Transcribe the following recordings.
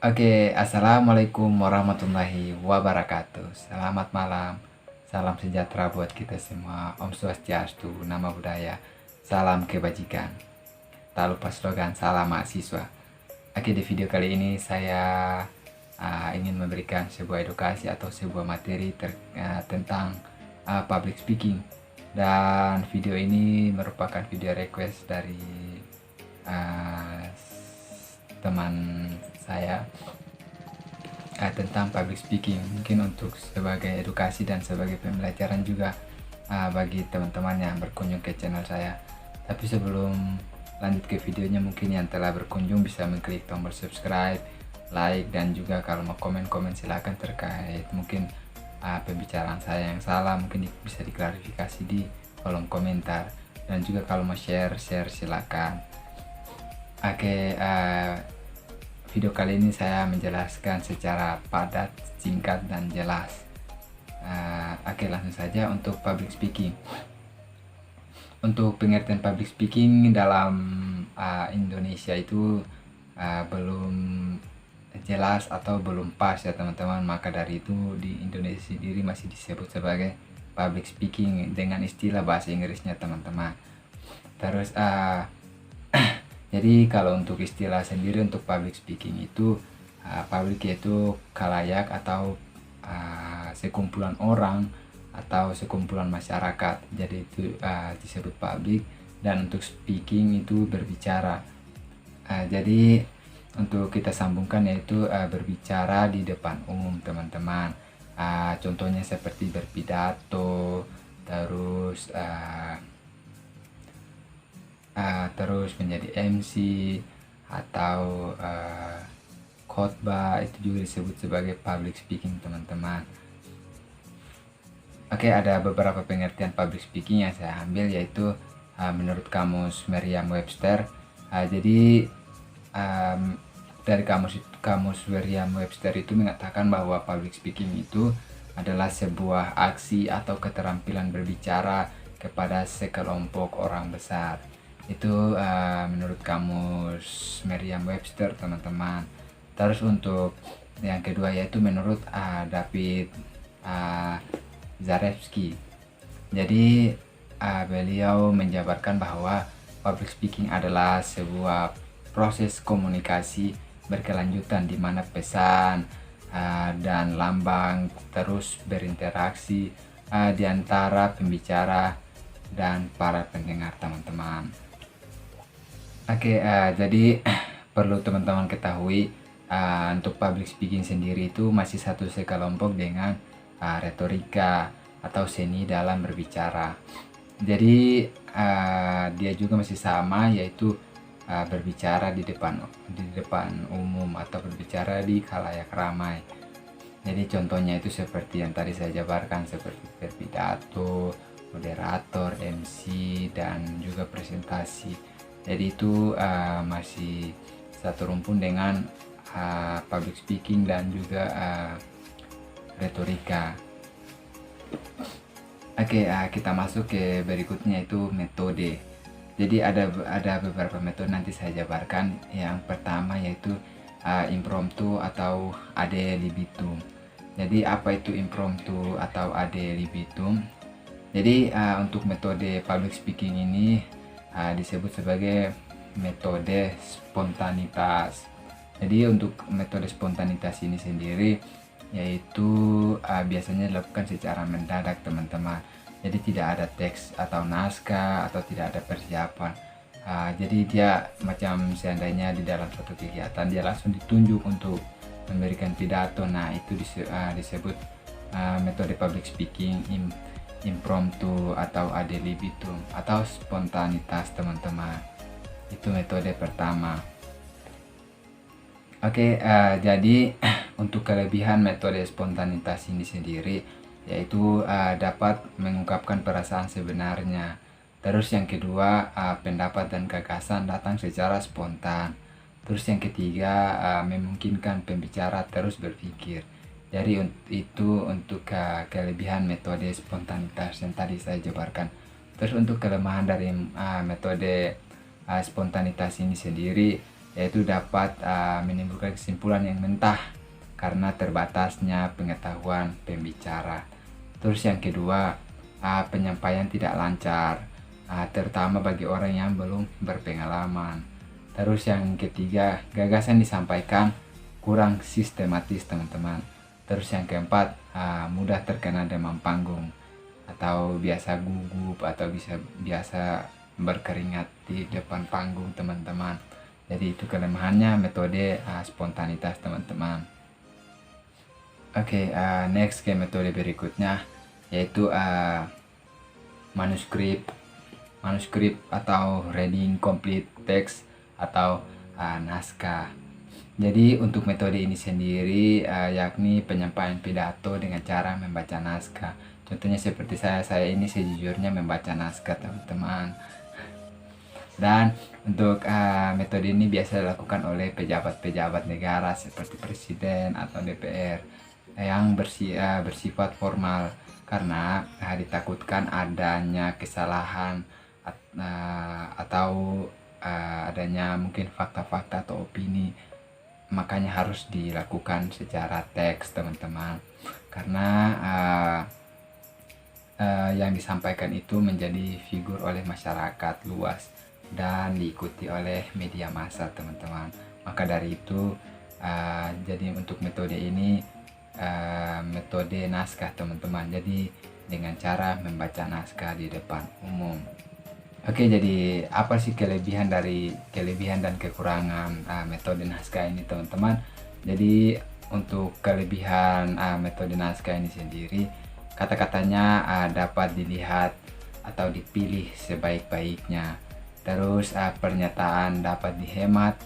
Assalamualaikum warahmatullahi wabarakatuh. Selamat malam, salam sejahtera buat kita semua. Om Swastiastu, nama budaya, salam kebajikan. Tak lupa slogan salam mahasiswa. Di video kali ini saya ingin memberikan sebuah edukasi atau sebuah materi tentang public speaking. Dan video ini merupakan video request dari teman saya tentang public speaking, mungkin untuk sebagai edukasi dan sebagai pembelajaran juga bagi teman-teman yang berkunjung ke channel saya. Tapi sebelum lanjut ke videonya, mungkin yang telah berkunjung bisa mengklik tombol subscribe, like, dan juga kalau mau komen-komen silahkan terkait mungkin pembicaraan saya yang salah, mungkin bisa diklarifikasi di kolom komentar. Dan juga kalau mau share silakan. Video kali ini saya menjelaskan secara padat, singkat, dan jelas. Langsung saja untuk public speaking. Untuk pengertian public speaking dalam Indonesia itu belum jelas atau belum pas ya teman-teman. Maka dari itu di Indonesia sendiri masih disebut sebagai public speaking dengan istilah bahasa Inggrisnya teman-teman. Terus jadi kalau untuk istilah sendiri untuk public speaking itu public yaitu khalayak atau sekumpulan orang atau sekumpulan masyarakat. Jadi itu disebut public, dan untuk speaking itu berbicara. Jadi untuk kita sambungkan yaitu berbicara di depan umum teman-teman. Contohnya seperti berpidato, terus menjadi MC atau khotbah, itu juga disebut sebagai public speaking teman-teman. Ada beberapa pengertian public speaking yang saya ambil, yaitu menurut kamus Merriam-Webster. Jadi dari kamus Merriam-Webster itu mengatakan bahwa public speaking itu adalah sebuah aksi atau keterampilan berbicara kepada sekelompok orang besar. Itu menurut kamus Merriam-Webster teman-teman. Terus untuk yang kedua yaitu menurut David Zarefsky. Jadi beliau menjabarkan bahwa public speaking adalah sebuah proses komunikasi berkelanjutan di mana pesan dan lambang terus berinteraksi di antara pembicara dan para pendengar teman-teman. Jadi perlu teman-teman ketahui untuk public speaking sendiri itu masih satu sekelompok dengan retorika atau seni dalam berbicara. Jadi dia juga masih sama, yaitu berbicara di depan umum atau berbicara di khalayak ramai. Jadi contohnya itu seperti yang tadi saya jabarkan, seperti berpidato, moderator, MC, dan juga presentasi. Jadi itu masih satu rumpun dengan public speaking dan juga retorika. Kita masuk ke berikutnya, itu metode. Jadi ada beberapa metode nanti saya jabarkan. Yang pertama yaitu impromptu atau ad libitum. Jadi apa itu impromptu atau ad libitum? Jadi untuk metode public speaking ini disebut sebagai metode spontanitas. Jadi untuk metode spontanitas ini sendiri yaitu biasanya dilakukan secara mendadak teman-teman. Jadi tidak ada teks atau naskah atau tidak ada persiapan. Jadi dia macam seandainya di dalam suatu kegiatan dia langsung ditunjuk untuk memberikan pidato. Nah itu disebut metode public speaking impromptu atau ad libitum atau spontanitas teman-teman. Itu metode pertama. Jadi untuk kelebihan metode spontanitas ini sendiri yaitu dapat mengungkapkan perasaan sebenarnya. Terus yang kedua, pendapat dan gagasan datang secara spontan. Terus yang ketiga, memungkinkan pembicara terus berpikir. Jadi itu untuk kelebihan metode spontanitas yang tadi saya jabarkan. Terus untuk kelemahan dari metode spontanitas ini sendiri yaitu dapat menimbulkan kesimpulan yang mentah karena terbatasnya pengetahuan pembicara. Terus yang kedua, penyampaian tidak lancar, terutama bagi orang yang belum berpengalaman. Terus yang ketiga, gagasan disampaikan kurang sistematis teman-teman. Terus yang keempat, mudah terkena demam panggung atau biasa gugup atau biasa berkeringat di depan panggung teman-teman. Jadi itu kelemahannya metode spontanitas teman-teman. Oke, next ke metode berikutnya yaitu manuskrip atau reading complete text atau naskah. Jadi untuk metode ini sendiri yakni penyampaian pidato dengan cara membaca naskah. Contohnya seperti saya ini sejujurnya membaca naskah teman-teman. Dan untuk metode ini biasa dilakukan oleh pejabat-pejabat negara seperti presiden atau DPR yang bersifat formal karena ditakutkan adanya kesalahan atau adanya mungkin fakta-fakta atau opini, makanya harus dilakukan secara teks teman-teman, karena yang disampaikan itu menjadi figur oleh masyarakat luas dan diikuti oleh media massa teman-teman. Maka dari itu jadi untuk metode ini metode naskah teman-teman, jadi dengan cara membaca naskah di depan umum. Oke, jadi apa sih kelebihan dan kekurangan metode naskah ini teman-teman? Jadi untuk kelebihan metode naskah ini sendiri, kata-katanya dapat dilihat atau dipilih sebaik-baiknya. Terus pernyataan dapat dihemat,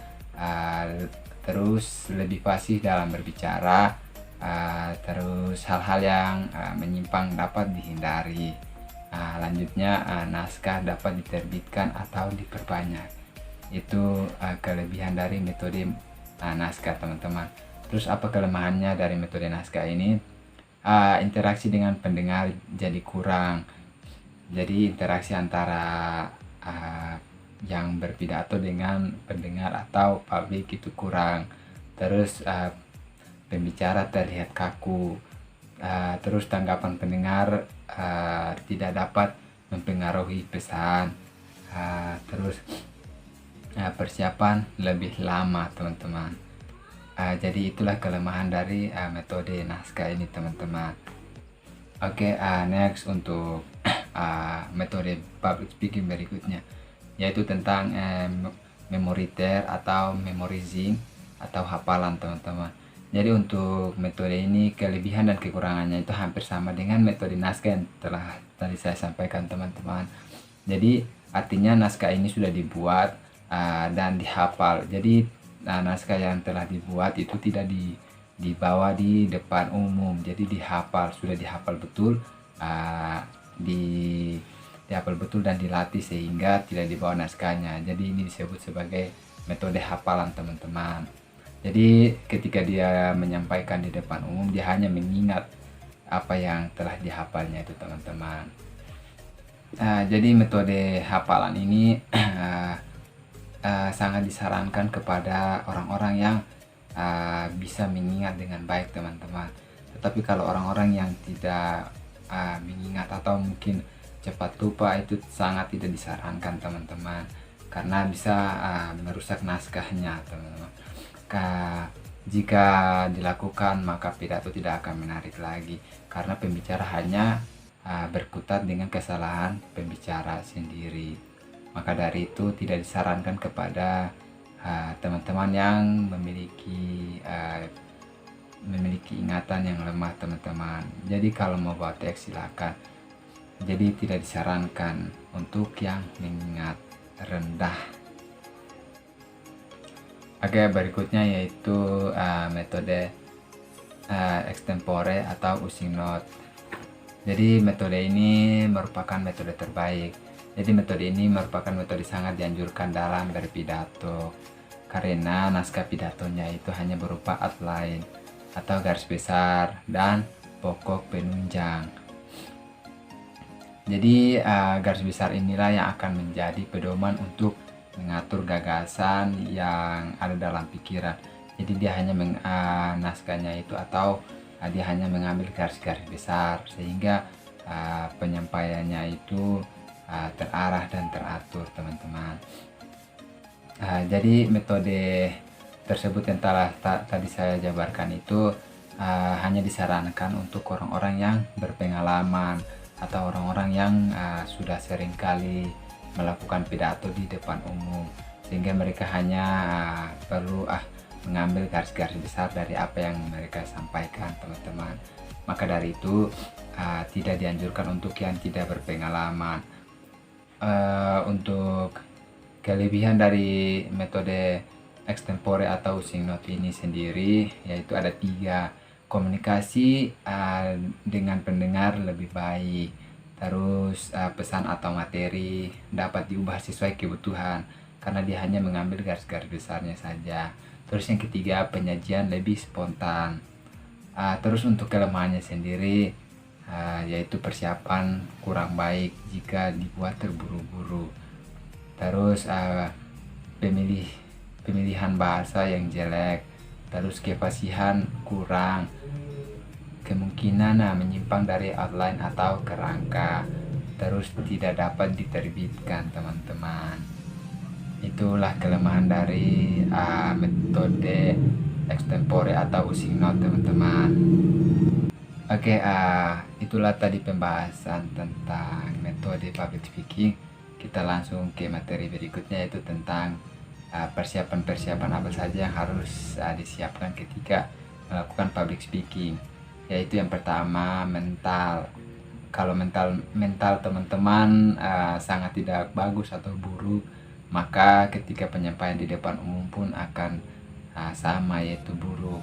terus lebih fasih dalam berbicara, terus hal-hal yang menyimpang dapat dihindari. Lanjutnya naskah dapat diterbitkan atau diperbanyak. Itu kelebihan dari metode naskah teman-teman. Terus apa kelemahannya dari metode naskah ini? Interaksi dengan pendengar jadi kurang. Jadi interaksi antara yang berpidato dengan pendengar atau publik itu kurang. Terus pembicara terlihat kaku. Terus tanggapan pendengar tidak dapat mempengaruhi pesan. Terus persiapan lebih lama teman-teman. Jadi itulah kelemahan dari metode naskah ini teman-teman. Oke, next untuk metode public speaking berikutnya, yaitu tentang memoriter atau memorizing atau hafalan teman-teman. Jadi untuk metode ini kelebihan dan kekurangannya itu hampir sama dengan metode naskah yang telah tadi saya sampaikan teman-teman. Jadi artinya naskah ini sudah dibuat dan dihafal. Jadi naskah yang telah dibuat itu tidak dibawa di depan umum, jadi dihafal, sudah dihafal betul, dihafal betul dan dilatih sehingga tidak dibawa naskahnya. Jadi ini disebut sebagai metode hafalan teman-teman. Jadi ketika dia menyampaikan di depan umum, dia hanya mengingat apa yang telah dihafalnya itu teman-teman. Jadi metode hafalan ini sangat disarankan kepada orang-orang yang bisa mengingat dengan baik teman-teman. Tetapi kalau orang-orang yang tidak mengingat atau mungkin cepat lupa, itu sangat tidak disarankan teman-teman, karena bisa merusak naskahnya teman-teman. Jika dilakukan maka pidato tidak akan menarik lagi, karena pembicara hanya berkutat dengan kesalahan pembicara sendiri. Maka dari itu tidak disarankan kepada teman-teman yang memiliki ingatan yang lemah teman-teman. Jadi kalau mau buat teks silakan. Jadi tidak disarankan untuk yang mengingat rendah. Oke, berikutnya yaitu metode extempore atau using note. Jadi metode ini merupakan metode terbaik. Jadi metode ini merupakan metode sangat dianjurkan dalam berpidato, karena naskah pidatonya itu hanya berupa outline atau garis besar dan pokok penunjang. Jadi garis besar inilah yang akan menjadi pedoman untuk mengatur gagasan yang ada dalam pikiran. Jadi dia hanya naskahnya itu, atau dia hanya mengambil garis-garis besar, sehingga penyampaiannya itu terarah dan teratur, teman-teman. Jadi metode tersebut yang telah tadi saya jabarkan itu hanya disarankan untuk orang-orang yang berpengalaman atau orang-orang yang sudah sering kali melakukan pidato di depan umum, sehingga mereka hanya perlu mengambil garis-garis besar dari apa yang mereka sampaikan, teman-teman. Maka dari itu tidak dianjurkan untuk yang tidak berpengalaman. Untuk kelebihan dari metode extempore atau using note ini sendiri, yaitu ada 3. Komunikasi dengan pendengar lebih baik. Terus pesan atau materi dapat diubah sesuai kebutuhan, karena dia hanya mengambil garis-garis besarnya saja. Terus yang ketiga, penyajian lebih spontan. Terus untuk kelemahannya sendiri, yaitu persiapan kurang baik jika dibuat terburu-buru. Terus pemilihan bahasa yang jelek. Terus kefasihan kurang, kemungkinan menyimpang dari outline atau kerangka. Terus tidak dapat diterbitkan, teman-teman. Itulah kelemahan dari metode extempore atau using note, teman-teman. Oke, itulah tadi pembahasan tentang metode public speaking. Kita langsung ke materi berikutnya, yaitu tentang persiapan-persiapan apa saja yang harus disiapkan ketika melakukan public speaking. Yaitu yang pertama, mental. Kalau mental teman-teman sangat tidak bagus atau buruk, maka ketika penyampaian di depan umum pun akan sama, yaitu buruk.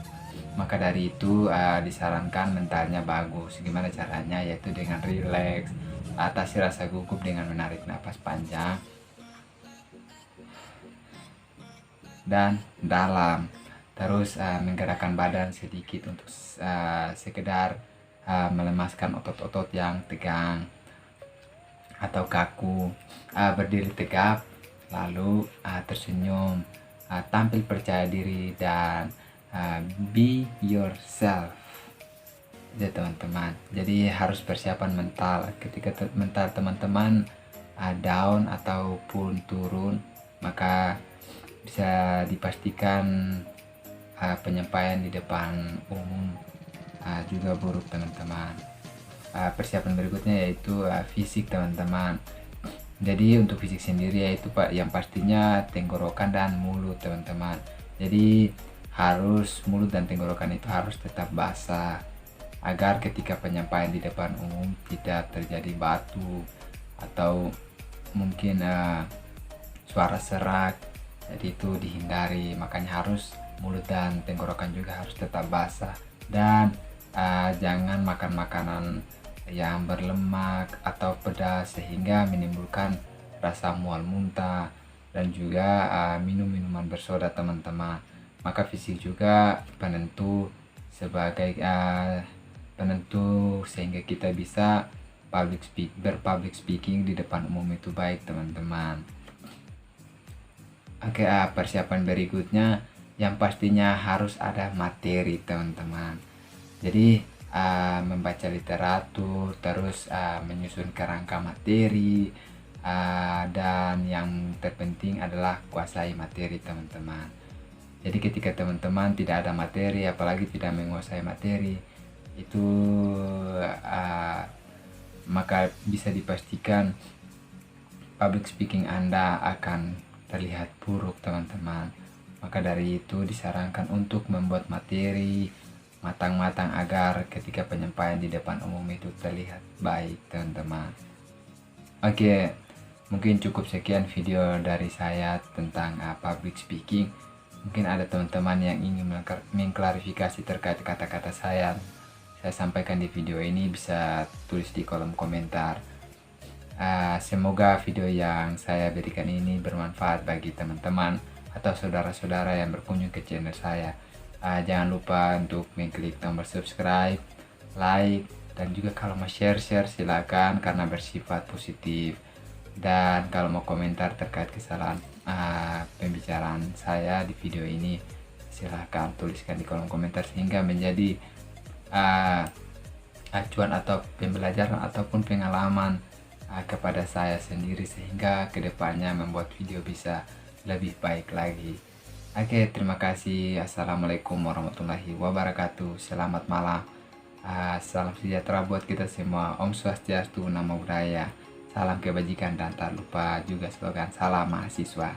Maka dari itu disarankan mentalnya bagus. Gimana caranya? Yaitu dengan rileks, atasi rasa gugup dengan menarik napas panjang dan dalam. Terus menggerakkan badan sedikit untuk sekedar melemaskan otot-otot yang tegang atau kaku. Berdiri tegap, lalu tersenyum, tampil percaya diri, dan be yourself. Ya teman-teman, jadi harus persiapan mental. Ketika mental teman-teman down ataupun turun, maka bisa dipastikan penyampaian di depan umum juga buruk, teman-teman. Persiapan berikutnya yaitu fisik, teman-teman. Jadi untuk fisik sendiri yaitu yang pastinya tenggorokan dan mulut, teman-teman. Jadi harus mulut dan tenggorokan itu harus tetap basah, agar ketika penyampaian di depan umum tidak terjadi batu atau mungkin suara serak. Jadi itu dihindari. Makanya harus mulut dan tenggorokan juga harus tetap basah, dan jangan makan makanan yang berlemak atau pedas sehingga menimbulkan rasa mual muntah, dan juga minum minuman bersoda, teman-teman. Maka fisik juga penentu sebagai penentu sehingga kita bisa berpublic speaking di depan umum itu baik, teman-teman. Oke, persiapan berikutnya yang pastinya harus ada materi, teman-teman. Jadi membaca literatur, terus menyusun kerangka materi, dan yang terpenting adalah kuasai materi, teman-teman. Jadi ketika teman-teman tidak ada materi, apalagi tidak menguasai materi, itu maka bisa dipastikan public speaking Anda akan terlihat buruk, teman-teman. Maka dari itu disarankan untuk membuat materi matang-matang agar ketika penyampaian di depan umum itu terlihat baik, teman-teman. Oke, mungkin cukup sekian video dari saya tentang public speaking. Mungkin ada teman-teman yang ingin mengklarifikasi terkait kata-kata saya sampaikan di video ini, bisa tulis di kolom komentar. Semoga video yang saya berikan ini bermanfaat bagi teman-teman atau saudara-saudara yang berkunjung ke channel saya. Jangan lupa untuk mengklik tombol subscribe, like, dan juga kalau mau share silakan karena bersifat positif. Dan kalau mau komentar terkait kesalahan pembicaraan saya di video ini, silahkan tuliskan di kolom komentar sehingga menjadi acuan atau pembelajaran ataupun pengalaman kepada saya sendiri, sehingga kedepannya membuat video bisa lebih baik lagi. Oke, terima kasih. Assalamualaikum warahmatullahi wabarakatuh. Selamat malam. Salam sejahtera buat kita semua. Om Swastiastu, Namo Buddhaya. Salam kebajikan dan tak lupa juga slogan salam mahasiswa.